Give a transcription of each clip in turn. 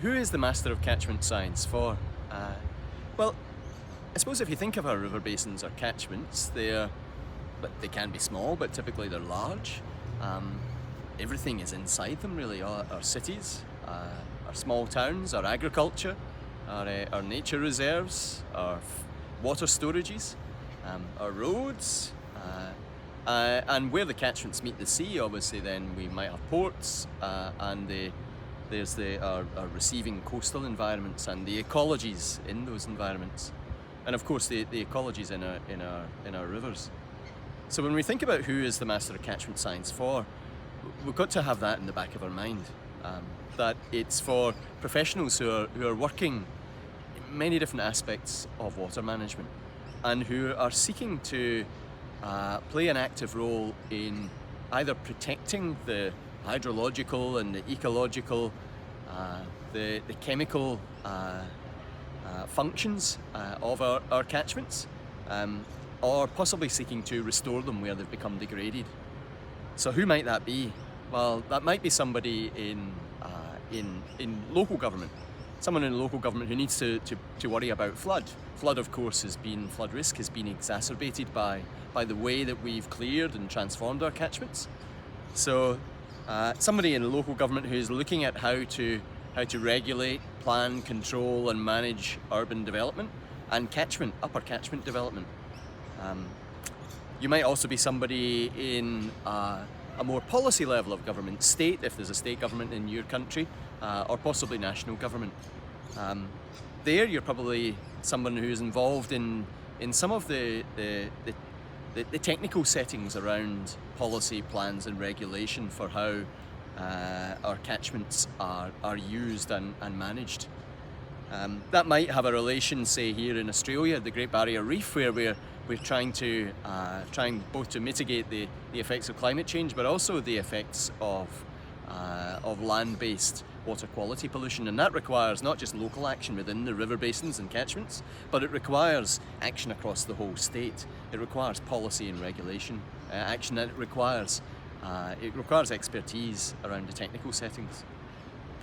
who is the Master of Catchment Science for? Well, I suppose if you think of our river basins or catchments, they can be small, but typically they're large. Everything is inside them, really. Our cities, our small towns, our agriculture, our nature reserves, our water storages, our roads, and where the catchments meet the sea, obviously, then we might have ports, and there's our receiving coastal environments and the ecologies in those environments, and of course the ecologies in our rivers. So when we think about who is the Master of Catchment Science for, we've got to have that in the back of our mind. That it's for professionals who are working in many different aspects of water management and who are seeking to play an active role in either protecting the hydrological and the ecological, the chemical functions of our catchments, or possibly seeking to restore them where they've become degraded. So who might that be? Well, that might be somebody in local government. Someone in local government who needs to worry about flood. Flood, of course, flood risk has been exacerbated by the way that we've cleared and transformed our catchments. So somebody in local government who's looking at how to regulate, plan, control and manage urban development and upper catchment development. You might also be somebody in a more policy level of government, state, if there's a state government in your country, or possibly national government. There you're probably someone who's involved in some of the technical settings around policy, plans and regulation for how our catchments are used and managed. That might have a relation, say, here in Australia, the Great Barrier Reef, where we're trying both to mitigate the effects of climate change, but also the effects of land-based water quality pollution. And that requires not just local action within the river basins and catchments, but it requires action across the whole state. It requires policy and regulation action, and it requires expertise around the technical settings.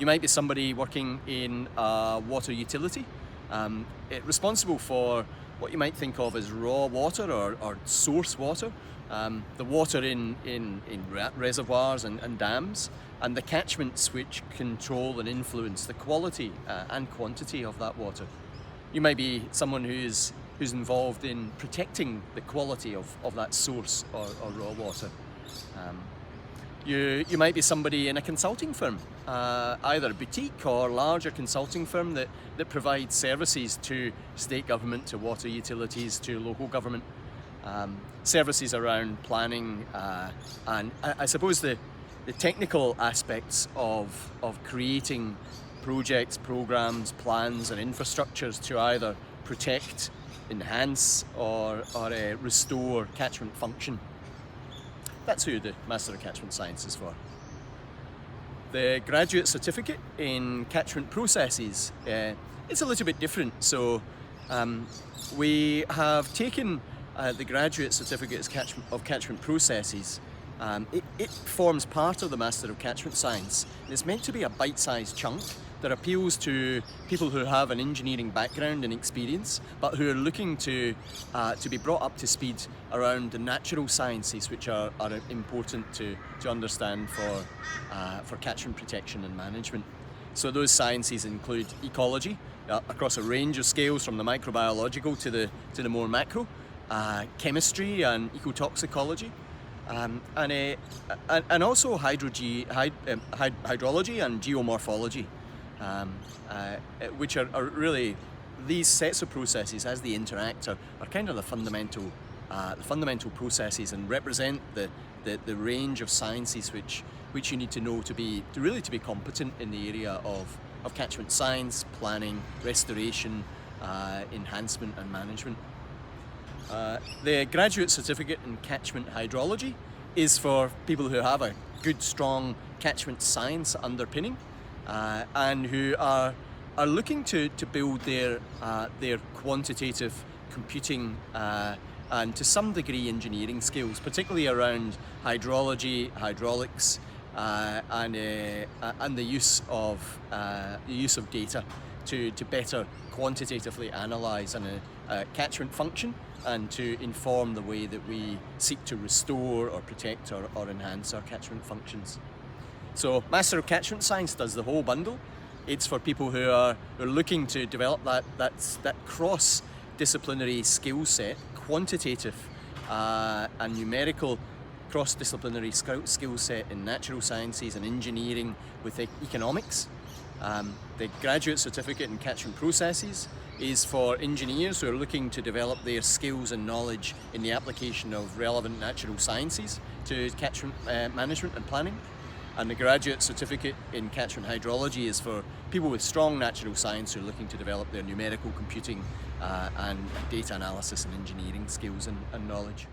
You might be somebody working in a water utility, responsible for what you might think of as raw water or source water, the water in reservoirs and dams, and the catchments which control and influence the quality and quantity of that water. You might be someone who's involved in protecting the quality of that source or raw water. You might be somebody in a consulting firm, either a boutique or larger consulting firm that provides services to state government, to water utilities, to local government, services around planning, and I suppose the technical aspects of creating projects, programs, plans and infrastructures to either protect, enhance or restore catchment function. That's who the Master of Catchment Science is for. The graduate certificate in catchment processes, it's a little bit different. So we have taken the graduate certificate of catchment processes. It forms part of the Master of Catchment Science. It's meant to be a bite-sized chunk that appeals to people who have an engineering background and experience, but who are looking to be brought up to speed around the natural sciences which are important to understand for catchment protection and management. So those sciences include ecology across a range of scales, from the microbiological to the more macro, chemistry and ecotoxicology, and also hydrology and geomorphology, which are really these sets of processes as they interact are kind of the fundamental processes and represent the range of sciences which you need to know to really be competent in the area of catchment science, planning, restoration, enhancement and management. The graduate certificate in catchment hydrology is for people who have a good, strong catchment science underpinning, and who are looking to build their quantitative computing and to some degree engineering skills, particularly around hydrology, hydraulics, and the use of data to better quantitatively analyse a catchment function and to inform the way that we seek to restore or protect or enhance our catchment functions. So Master of Catchment Science does the whole bundle. It's for people who are looking to develop that cross-disciplinary skill set, quantitative and numerical cross-disciplinary skill set in natural sciences and engineering with economics. The graduate certificate in catchment processes is for engineers who are looking to develop their skills and knowledge in the application of relevant natural sciences to catchment management and planning. And the graduate certificate in catchment hydrology is for people with strong natural science who are looking to develop their numerical computing and data analysis and engineering skills and knowledge.